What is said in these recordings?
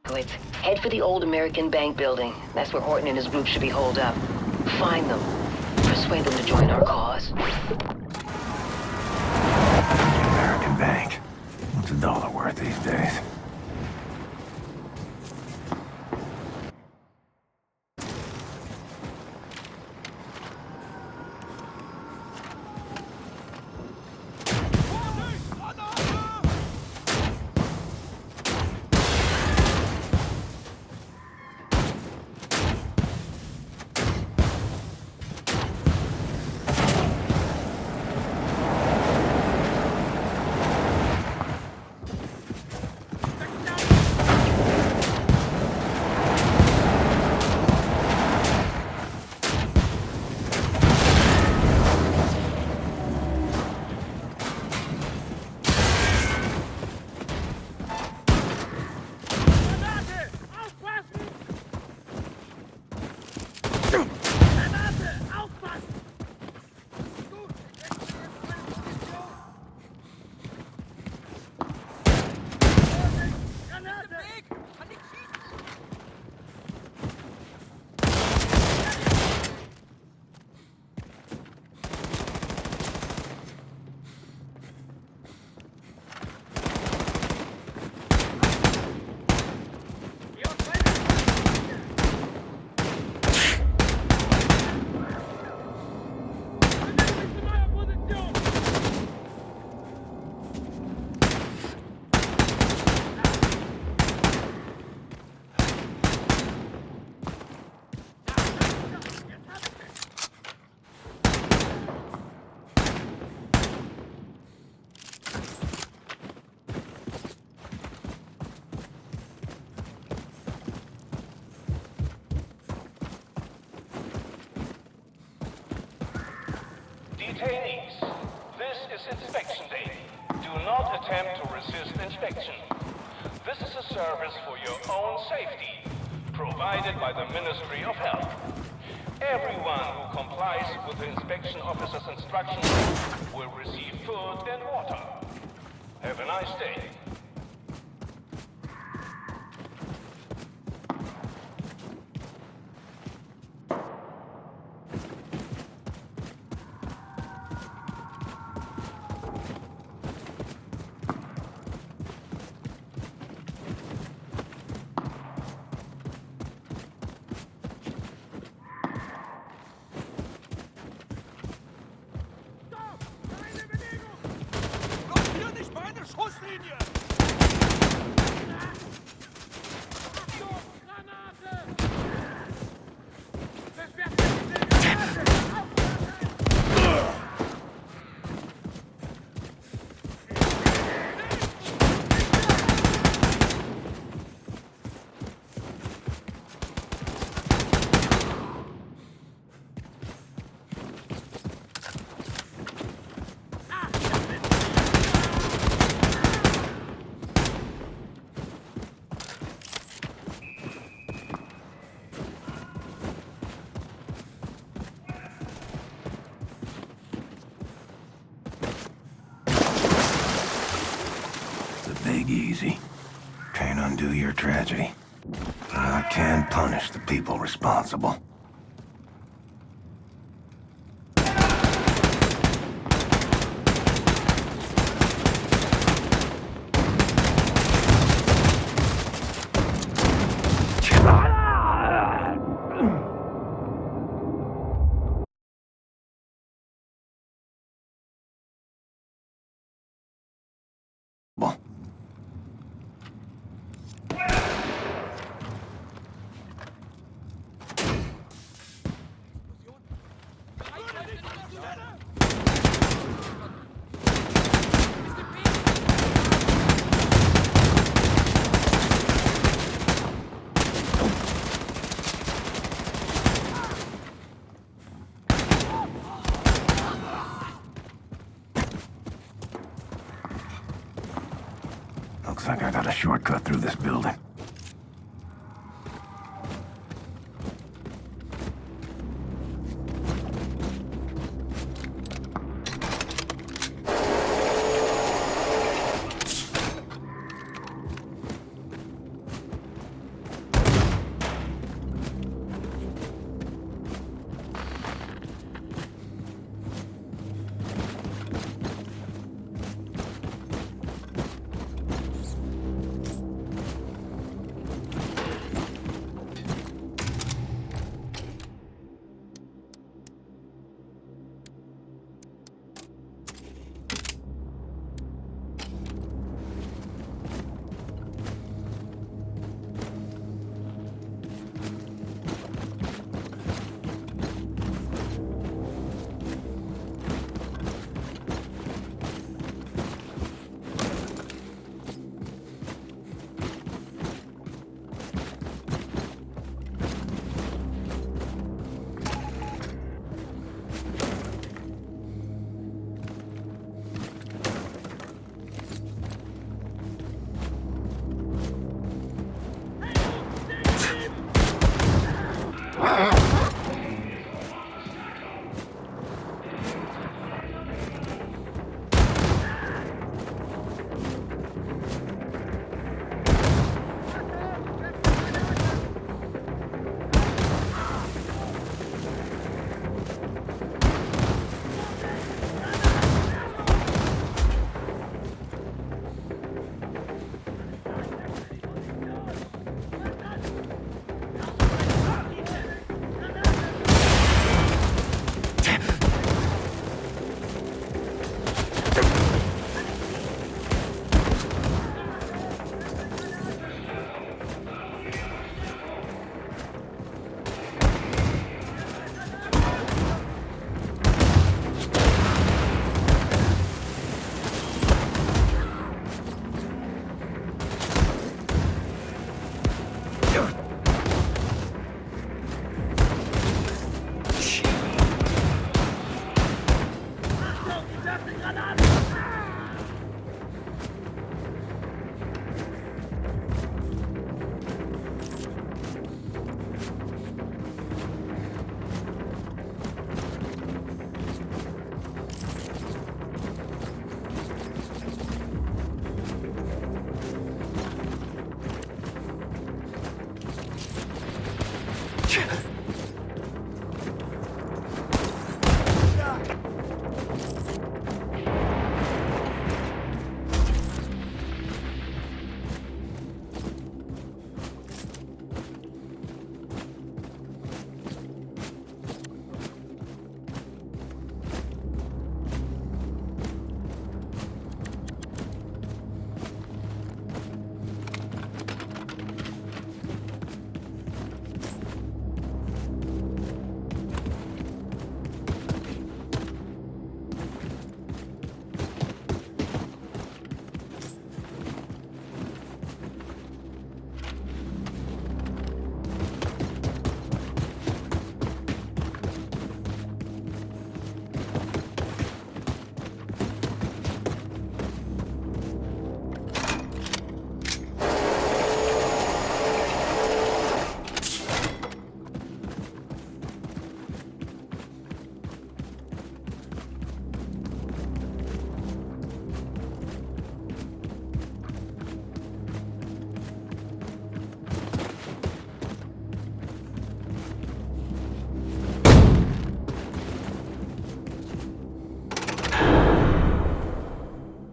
Blazkowicz. Head for the old American Bank building. That's where Horton and his group should be holed up. Find them. Persuade them to join our cause. American Bank. What's a dollar worth these days? Detainees, this is inspection day. Do not attempt to resist inspection. This is a service for your own safety, provided by the Ministry of Health. Everyone who complies with the inspection officer's instructions will receive food and water. Have a nice day. Big easy. Can't undo your tragedy. But I can punish the people responsible.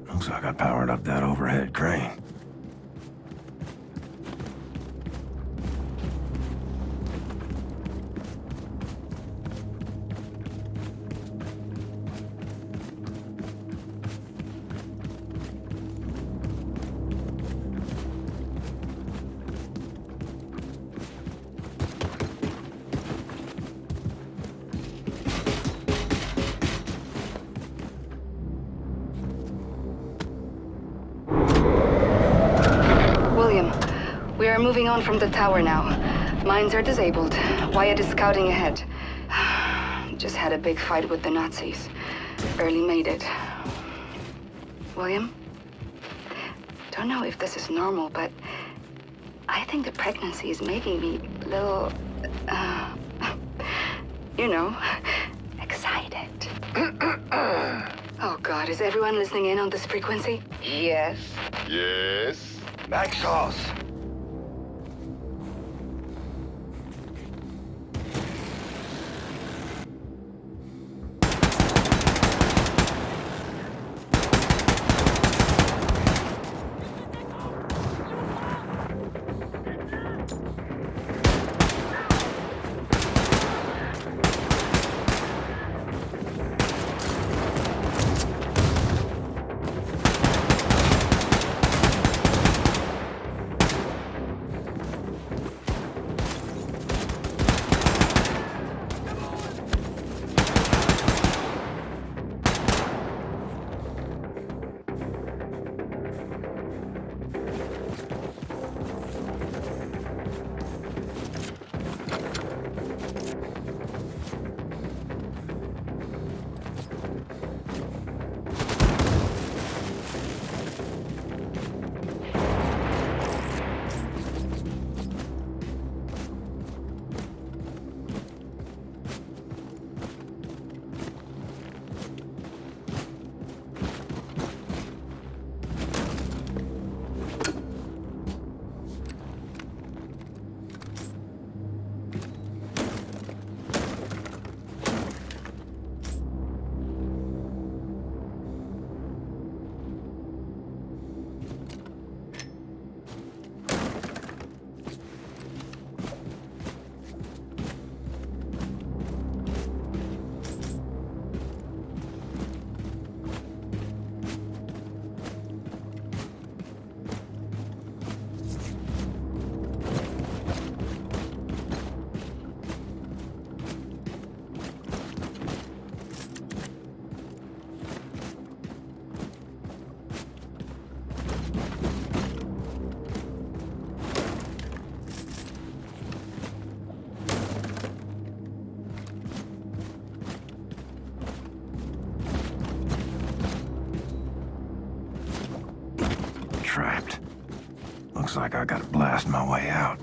Looks like I powered up that overhead crane. We are moving on from the tower now. Mines are disabled. Wyatt is scouting ahead. Just had a big fight with the Nazis. Barely made it. William? Don't know if this is normal, but I think the pregnancy is making me a little, you know, excited. Oh God, is everyone listening in on this frequency? Yes. Yes? Max sauce. Looks like I gotta blast my way out.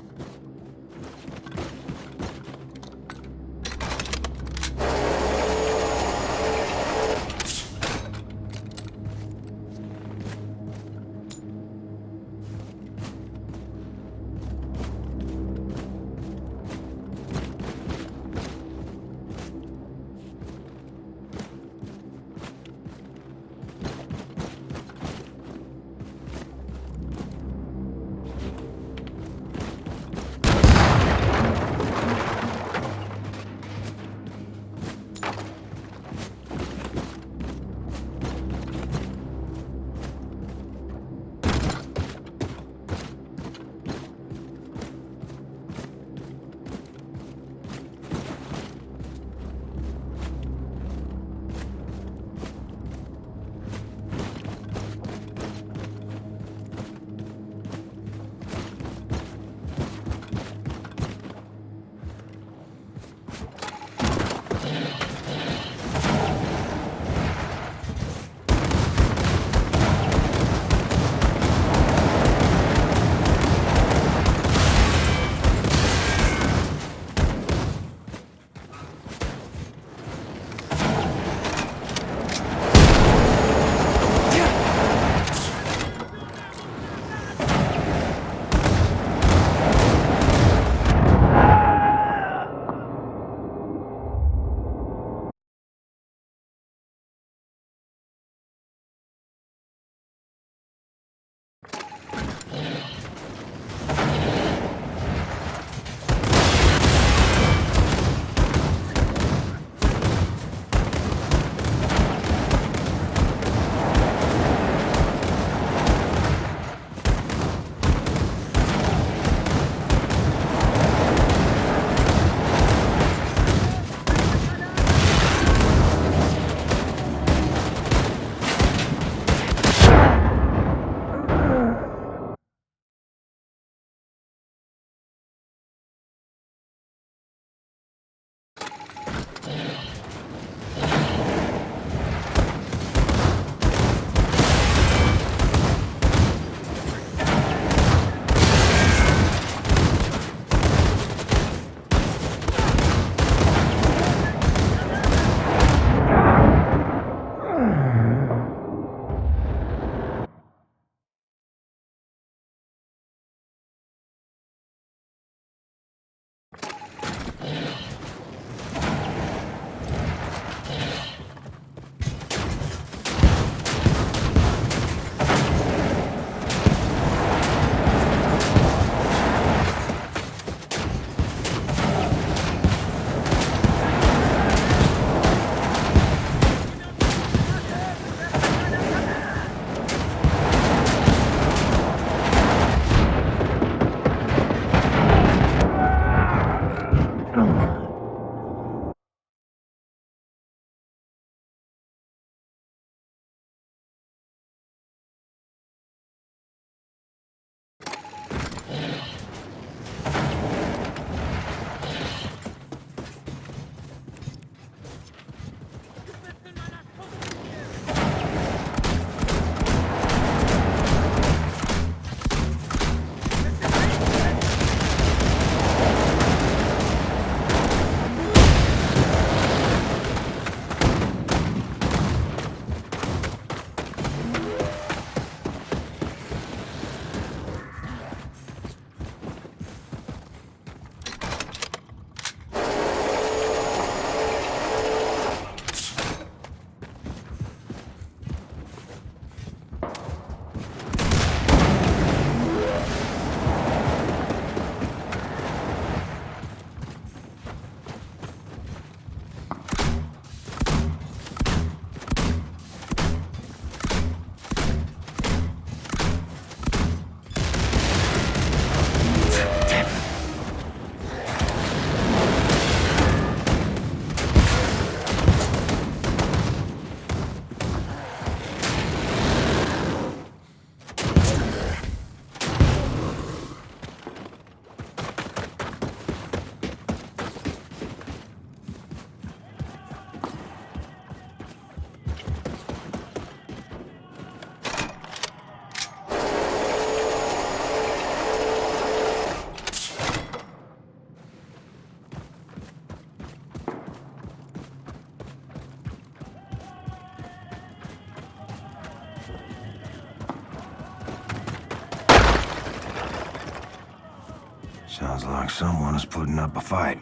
Sounds like someone is putting up a fight.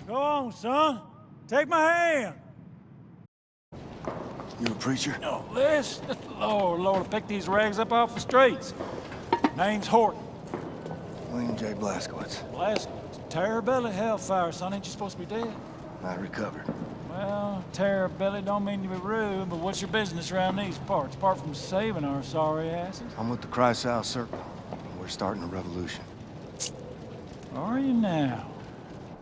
Go on, son. Take my hand. You a preacher? No, this? Lord, pick these rags up off the streets. Name's Horton. William J. Blazkowicz. Blazkowicz. Terrible hellfire, son. Ain't you supposed to be dead? I recovered. Well, Tara, Billy, don't mean to be rude, but what's your business around these parts, apart from saving our sorry asses? I'm with the Cry-South Circle. We're starting a revolution. Are you now?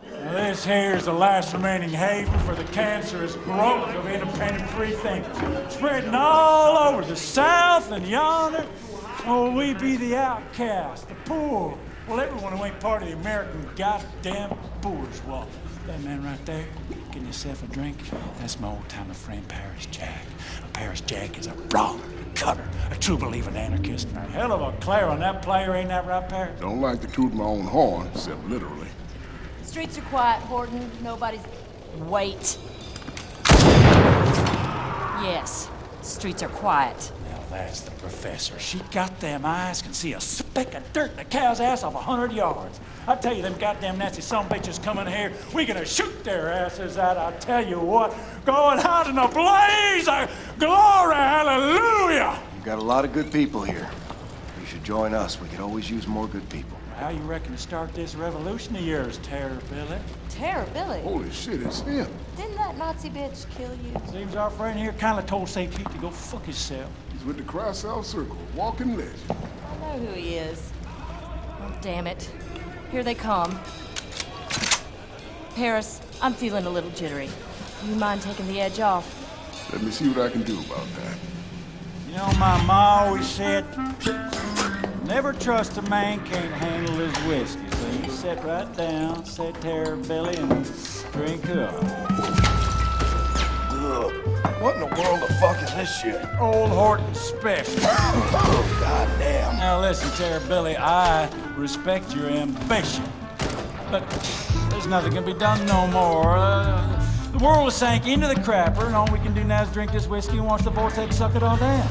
Now this here's the last remaining haven for the cancerous growth of independent free thinkers, spreading all over the South and yonder. Oh, we be the outcast, the poor. Well, everyone who ain't part of the American goddamn bourgeois. That man right there, getting yourself a drink, that's my old-timer friend Paris Jack. Paris Jack is a brawler, a cutter, a true believing anarchist, and a hell of a clarinet player, ain't that right, Paris? Don't like to toot my own horn, except literally. Streets are quiet, Horton. Nobody's... Wait. Yes, streets are quiet. Now that's the professor. She got them eyes, can see a speck of dirt in a cow's ass off 100 yards. I tell you, them goddamn Nazi son bitches coming here, we gonna shoot their asses out. I tell you what, going out in a blaze of glory, hallelujah! We've got a lot of good people here. You should join us. We could always use more good people. How you reckon to start this revolution of yours, Tara, Billy? Tara, Billy. Holy shit, it's him. Didn't that Nazi bitch kill you? Seems our friend here kinda told St. Pete to go fuck himself. He's with the Cry-South Circle, walking legend. I know who he is. Oh, damn it. Here they come. Paris, I'm feeling a little jittery. You mind taking the edge off? Let me see what I can do about that. You know, my ma always said, never trust a man can't handle his whiskey. So you sit right down, say Tara, Billy, and drink up. Ugh. What in the world the fuck is this shit? Old Horton special. Oh, goddamn. Now listen, Tara, Billy, I respect your ambition, but there's nothing can be done no more. The world has sank into the crapper, and all we can do now is drink this whiskey and watch the vortex suck it all down.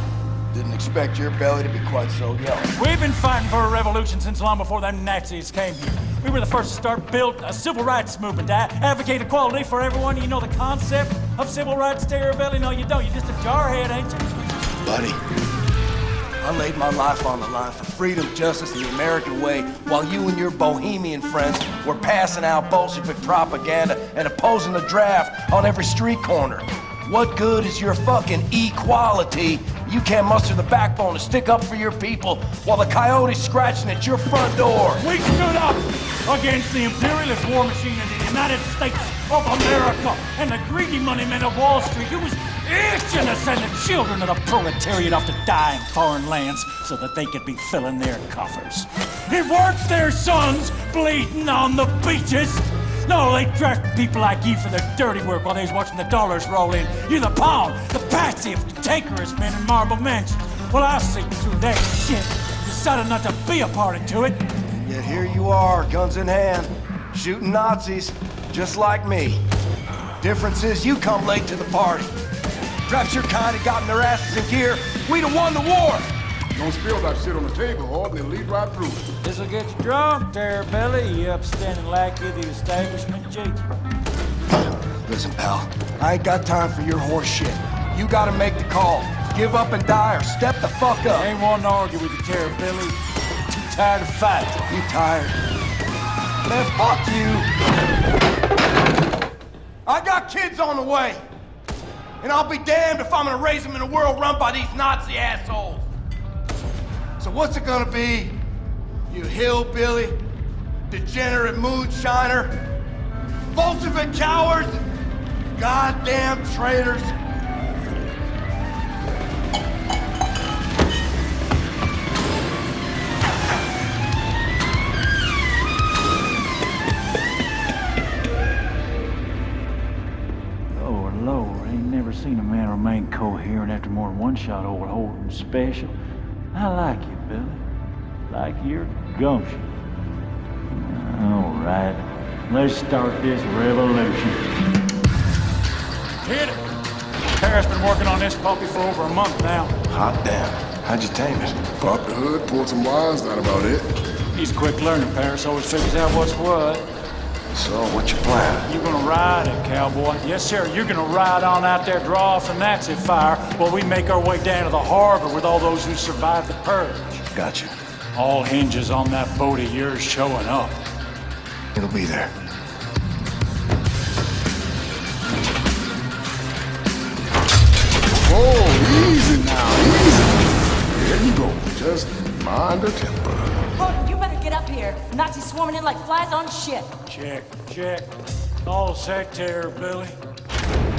Didn't expect your belly to be quite so young. We've been fighting for a revolution since long before them Nazis came here. We were the first to start build a civil rights movement to advocate equality for everyone. You know the concept of civil rights, Tara, Billy? No, you don't. You're just a jarhead, ain't you? Buddy, I laid my life on the line for freedom, justice, and the American way, while you and your bohemian friends were passing out Bolshevik propaganda and opposing the draft on every street corner. What good is your fucking equality? You can't muster the backbone to stick up for your people while the coyote's scratching at your front door. We stood up against the imperialist war machine in the United States of America and the greedy money men of Wall Street who was itching to send the children of the proletariat off to die in foreign lands so that they could be filling their coffers. It weren't their sons bleeding on the beaches. No, they drafted people like you for their dirty work while they was watching the dollars roll in. You're the pawn, the patsy of cantankerous men in marble mansions. Well, I see through that shit. Decided not to be a party to it. Yet here you are, guns in hand, shooting Nazis, just like me. Difference is you come late to the party. Perhaps your kind had gotten their asses in gear, we'd have won the war. Don't spill that shit on the table, Horton, and lead right through it. This'll get you drunk, Tara, Billy, you upstanding lackey of the establishment, G. Listen, pal, I ain't got time for your horse shit. You gotta make the call. Give up and die or step the fuck up. I ain't wanting to argue with you, Tara, Billy. Too tired to fight. You tired? Man, fuck you. I got kids on the way. And I'll be damned if I'm gonna raise them in a world run by these Nazi assholes. So what's it gonna be? You hillbilly, degenerate moonshiner, Bolshevik cowards, goddamn traitors. Lord, ain't never seen a man remain coherent after more than one shot old Horton special. I like you, Billy. Like your gumption. All right, let's start this revolution. Hit it! Tara's been working on this puppy for over a month now. Hot damn. How'd you tame it? Pop the hood, pulled some wires, not about it. He's a quick learner, Paris always figures out what's what. So, what's your plan? You're gonna ride it, cowboy. Yes, sir. You're gonna ride on out there, draw off the Nazi fire, while we make our way down to the harbor with all those who survived the purge. Gotcha. All hinges on that boat of yours showing up. It'll be there. Whoa, easy now, easy. There you go. Just mind the temper. Horton, you better get up here. Nazis swarming in like flies on shit. Check, check. All set there, Billy.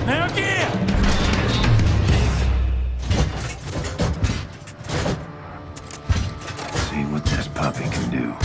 Now get! See what this puppy can do.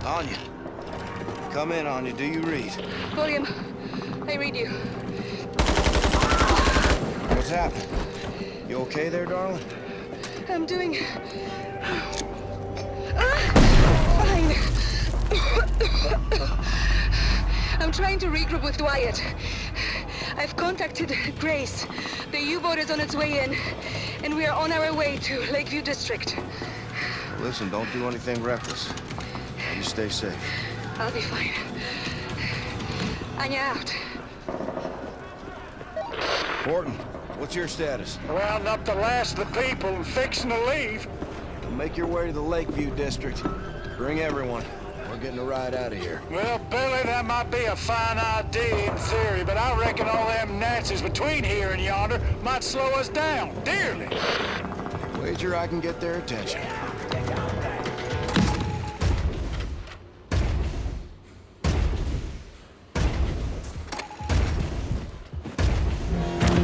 Anya. Come in, Anya. Do you read? William, I read you. What's happening? You okay there, darling? I'm doing... fine. I'm trying to regroup with Wyatt. I've contacted Grace. The U-boat is on its way in, and we are on our way to Lakeview District. Listen, don't do anything reckless. You stay safe. I'll be fine. Anya out. Horton, what's your status? Rounding up the last of the people and fixing to leave. Make your way to the Lakeview District. Bring everyone. We're getting a ride out of here. Well, Billy, that might be a fine idea in theory, but I reckon all them Nazis between here and yonder might slow us down, dearly. Wager I can get their attention.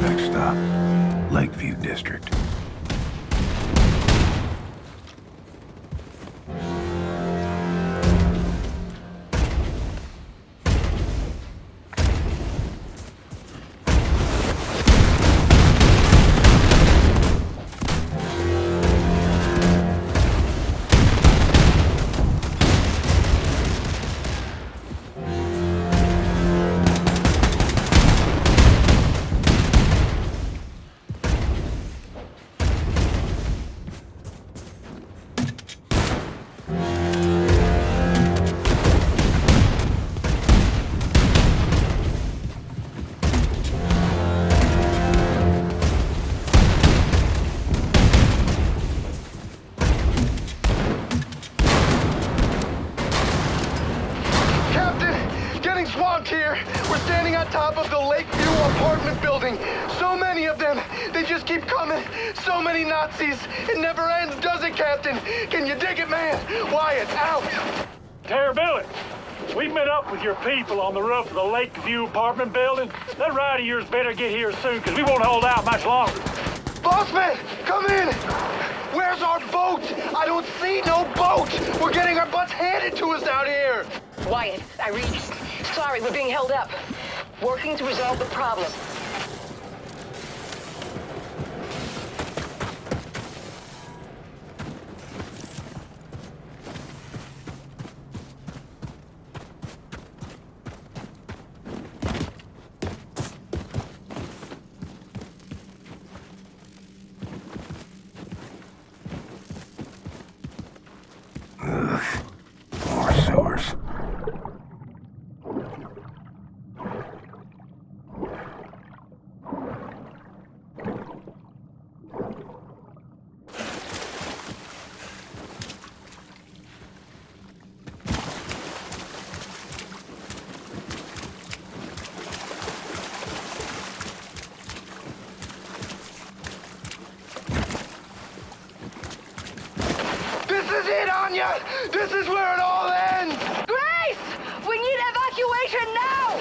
Next stop, Lakeview District. Here, we're standing on top of the Lakeview apartment building. So many of them. They just keep coming. So many Nazis. It never ends, does it, Captain? Can you dig it, man? Wyatt, out. Billy, we've met up with your people on the roof of the Lakeview apartment building. That ride of yours better get here soon, because we won't hold out much longer. Bossman, come in. Where's our boat? I don't see no boat. We're getting our butts handed to us out here. Wyatt, I read. Sorry, we're being held up. Working to resolve the problem. More sewers. This is where it all ends! Grace! We need evacuation now!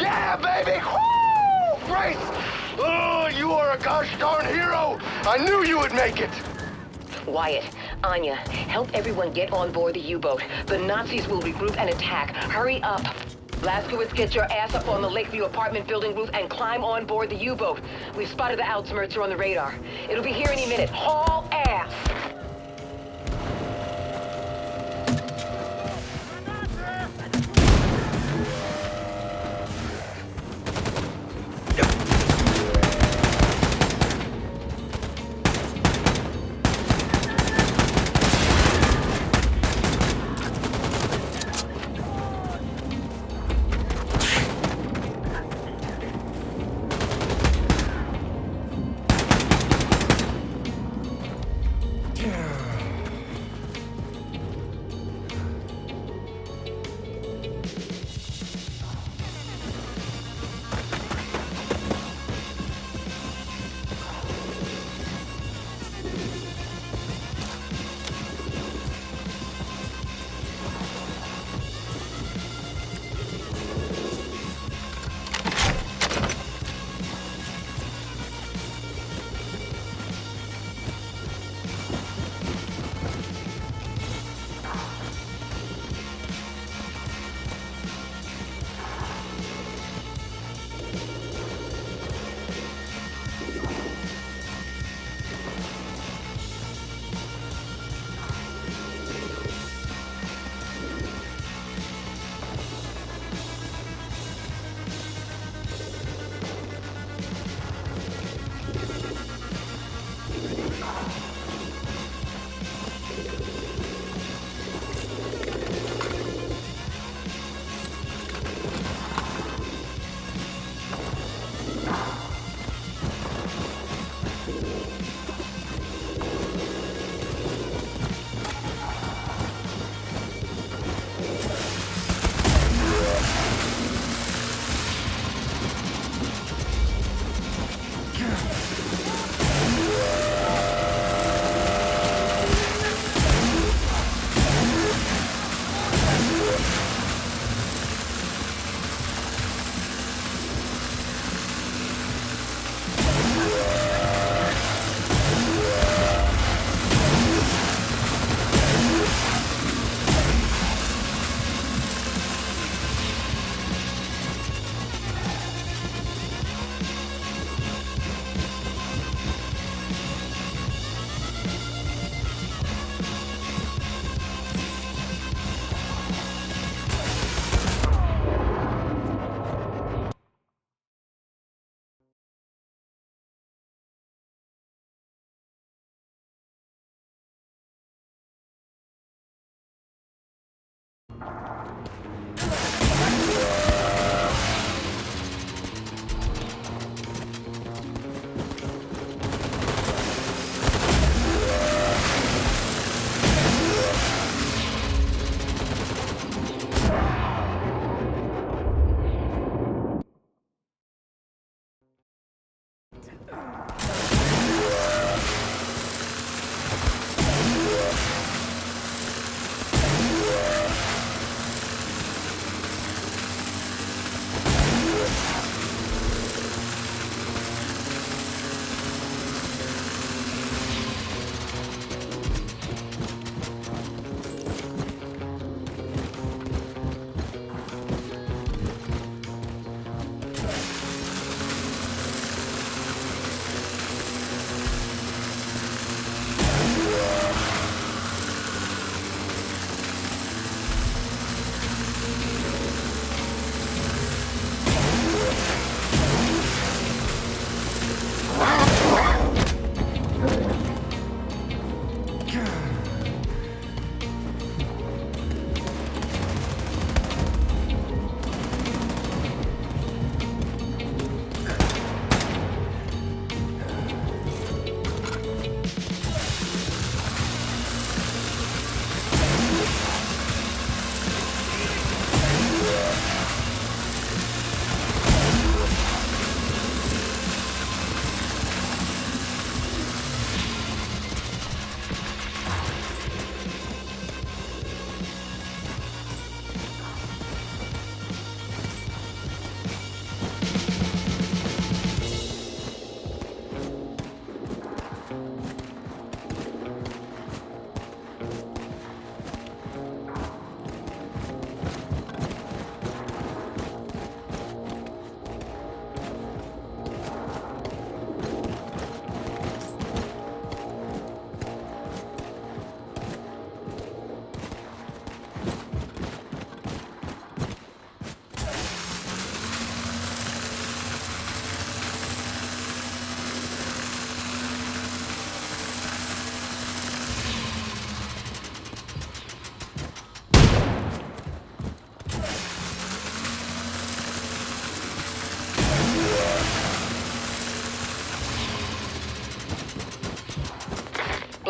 Yeah, baby! Woo! Grace! Oh, you are a gosh darn hero! I knew you would make it! Wyatt, Anya, help everyone get on board the U-boat. The Nazis will regroup and attack. Hurry up. Blazkowicz, get your ass up on the Lakeview apartment building roof and climb on board the U-boat. We've spotted the Alterations on the radar. It'll be here any minute. Haul ass!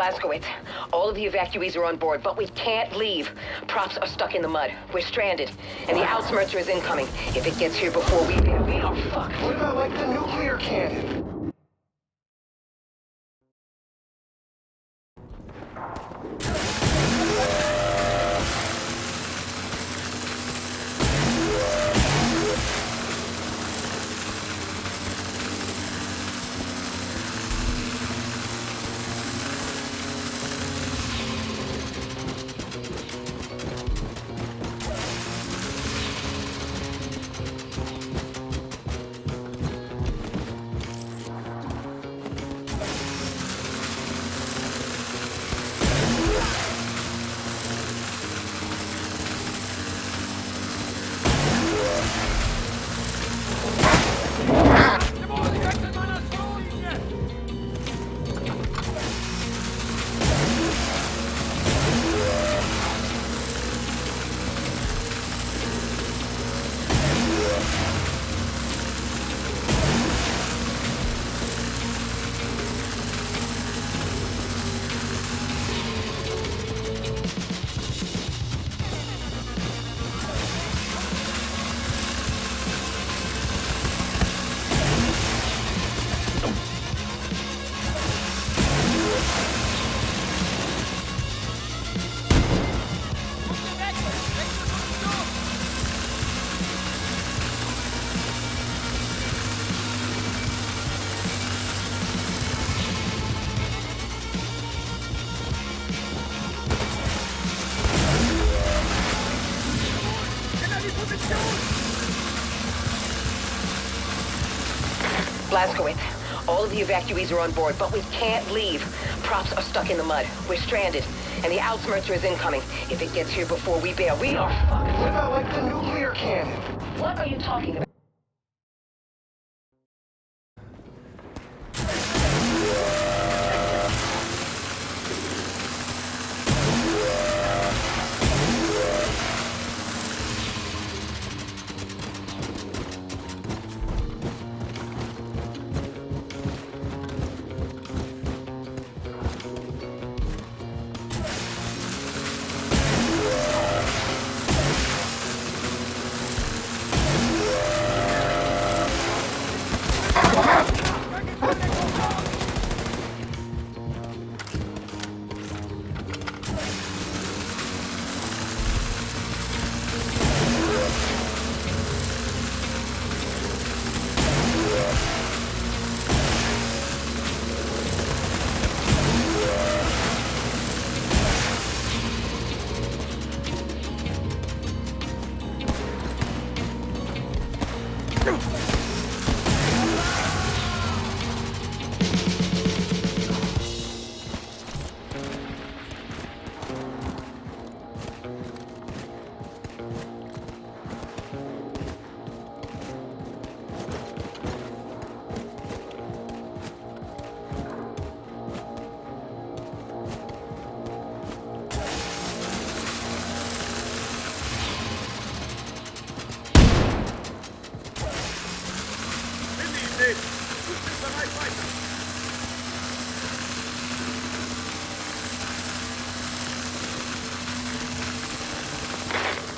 Blazkowicz, all of the evacuees are on board, but we can't leave. Props are stuck in the mud. We're stranded. And the Outsmercher is incoming. If it gets here before we are fucked. What about, like, the nuclear cannon? Blazkowicz, all of the evacuees are on board, but we can't leave. Props are stuck in the mud. We're stranded, and the Outsmercer is incoming. If it gets here before we bail, we are fucked. What about, like, the nuclear cannon? What are you talking about?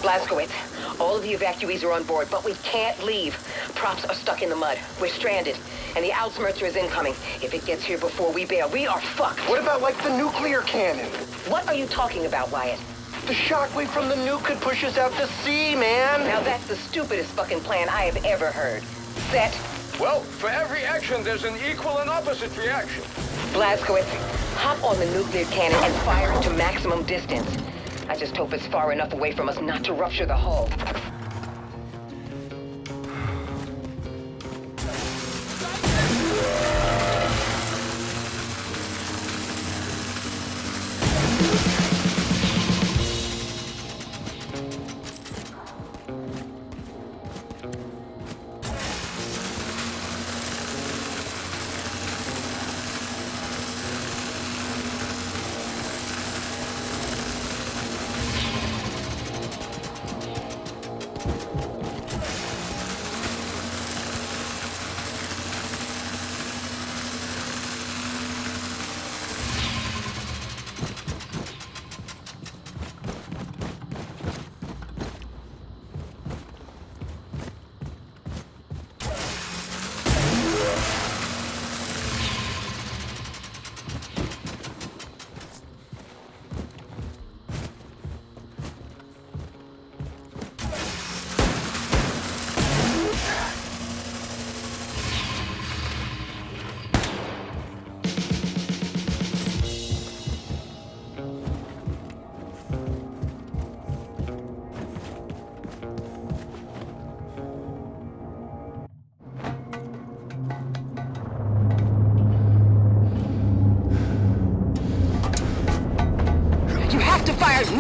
Blazkowicz, all of the evacuees are on board, but we can't leave. Props are stuck in the mud. We're stranded, and the Outsmercer is incoming. If it gets here before we bail, we are fucked. What about, like, the nuclear cannon? What are you talking about, Wyatt? The shockwave from the nuke could push us out to sea, man! Now that's the stupidest fucking plan I have ever heard. Set. Well, for every action, there's an equal and opposite reaction. Blazkowicz, hop on the nuclear cannon and fire it to maximum distance. I just hope it's far enough away from us not to rupture the hull.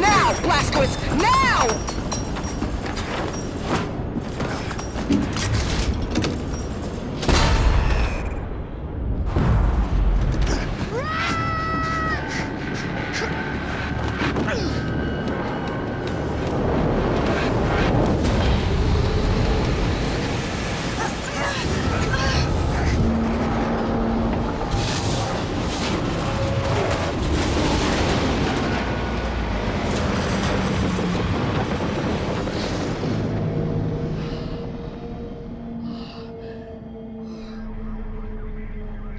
Now, Blazkowicz! Now!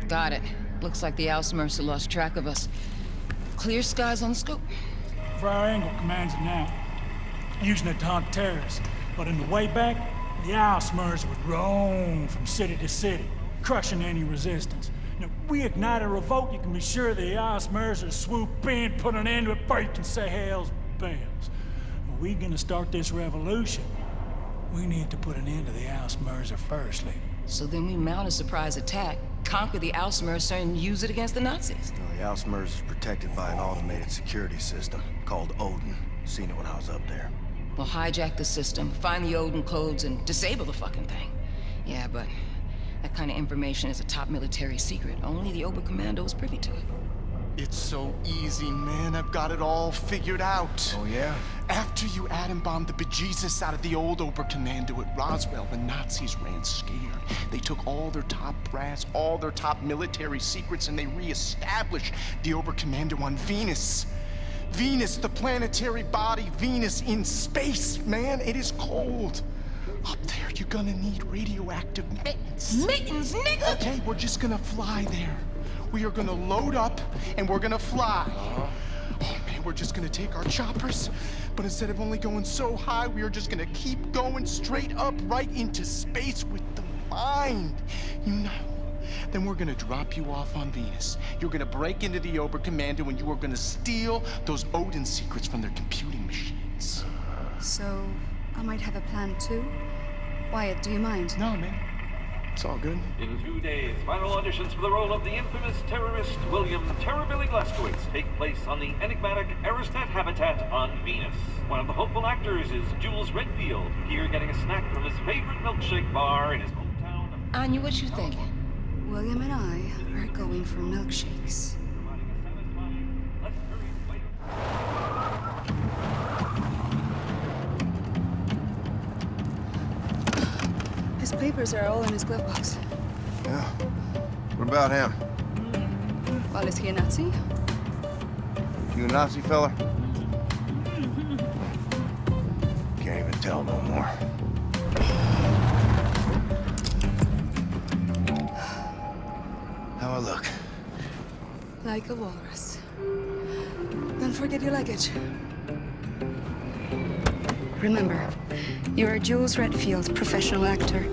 Got it. Looks like the Outsmercer lost track of us. Clear skies on the scope. For our angle commands it now. Using it to hunt terrorists. But in the way back, the Outsmercer would roam from city to city, crushing any resistance. Now, if we ignite a revolt, you can be sure the Outsmercer swoop in, put an end to it before you can say hell's bells. If we're gonna start this revolution, we need to put an end to the Outsmercer firstly. So then we mount a surprise attack, conquer the Ausmercer, and use it against the Nazis. The Ausmercer is protected by an automated security system called Odin. Seen it when I was up there. We'll hijack the system, find the Odin codes, and disable the fucking thing. Yeah, but that kind of information is a top military secret. Only the Oberkommando is privy to it. It's so easy, man. I've got it all figured out. Oh, yeah? After you atom bombed the bejesus out of the old Oberkommando at Roswell, the Nazis ran scared. They took all their top brass, all their top military secrets, and they re-established the Oberkommando on Venus. Venus, the planetary body, Venus in space, man. It is cold. Up there, you're gonna need radioactive mittens. Mittens, nigga! Okay, we're just gonna fly there. We are gonna load up, and we're gonna fly. Oh, man, we're just gonna take our choppers, but instead of only going so high, we are just gonna keep going straight up right into space with the mind. You know? Then we're gonna drop you off on Venus. You're gonna break into the Oberkommando, and you are gonna steal those Odin secrets from their computing machines. So, I might have a plan too? Wyatt, do you mind? No, man. It's all good. In 2 days, final auditions for the role of the infamous terrorist William Terrorbilly Blazkowicz take place on the enigmatic Aristat habitat on Venus. One of the hopeful actors is Jules Redfield, here getting a snack from his favorite milkshake bar in his hometown. Anya, what you thinking? William and I are going for milkshakes. His papers are all in his glove box. Yeah. What about him? Well, is he a Nazi? You a Nazi fella? Can't even tell no more. How I look? Like a walrus. Don't forget your luggage. Remember, you're Jules Redfield, professional actor,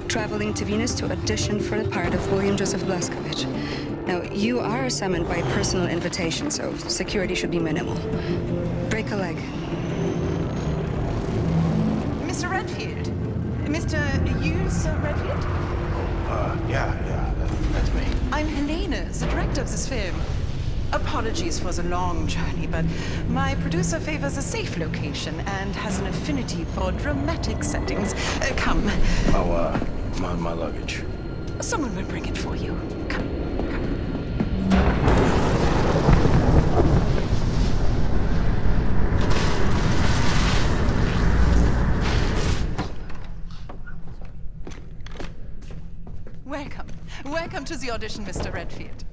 traveling to Venus to audition for the part of William Joseph Blazkowicz. Now, you are summoned by personal invitation, so security should be minimal. Break a leg. Mr. Redfield? Mr. Jules Redfield? Yeah, that's me. I'm Helena, the director of this film. Apologies for the long journey, but my producer favors a safe location and has an affinity for dramatic settings. Come. Oh, my luggage. Someone will bring it for you. Come. Welcome. Welcome to the audition, Mr. Redfield.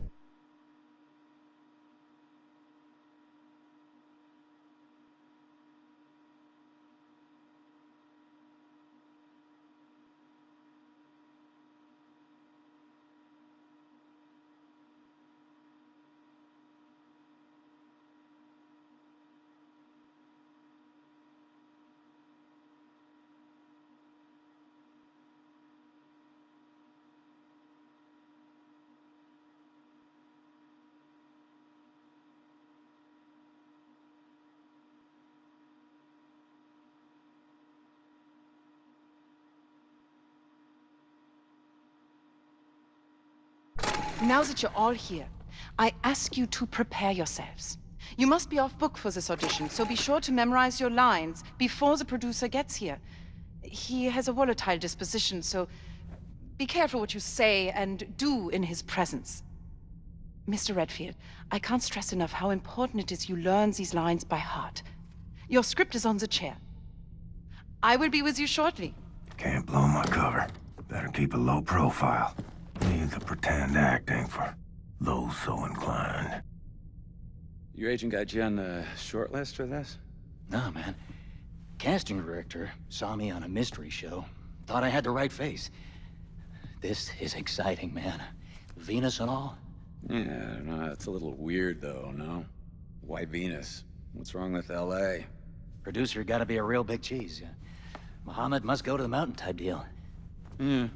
Now that you're all here, I ask you to prepare yourselves. You must be off book for this audition, so be sure to memorize your lines before the producer gets here. He has a volatile disposition, so be careful what you say and do in his presence. Mr. Redfield, I can't stress enough how important it is you learn these lines by heart. Your script is on the chair. I will be with you shortly. Can't blow my cover. Better keep a low profile. Leave the pretend acting for those so inclined. Your agent got you on the short list for this? No, man. Casting director saw me on a mystery show. Thought I had the right face. This is exciting, man. Venus and all. Yeah, I don't know. It's a little weird, though, no? Why Venus? What's wrong with L.A.? Producer gotta be a real big cheese. Muhammad must go to the mountain type deal. Yeah.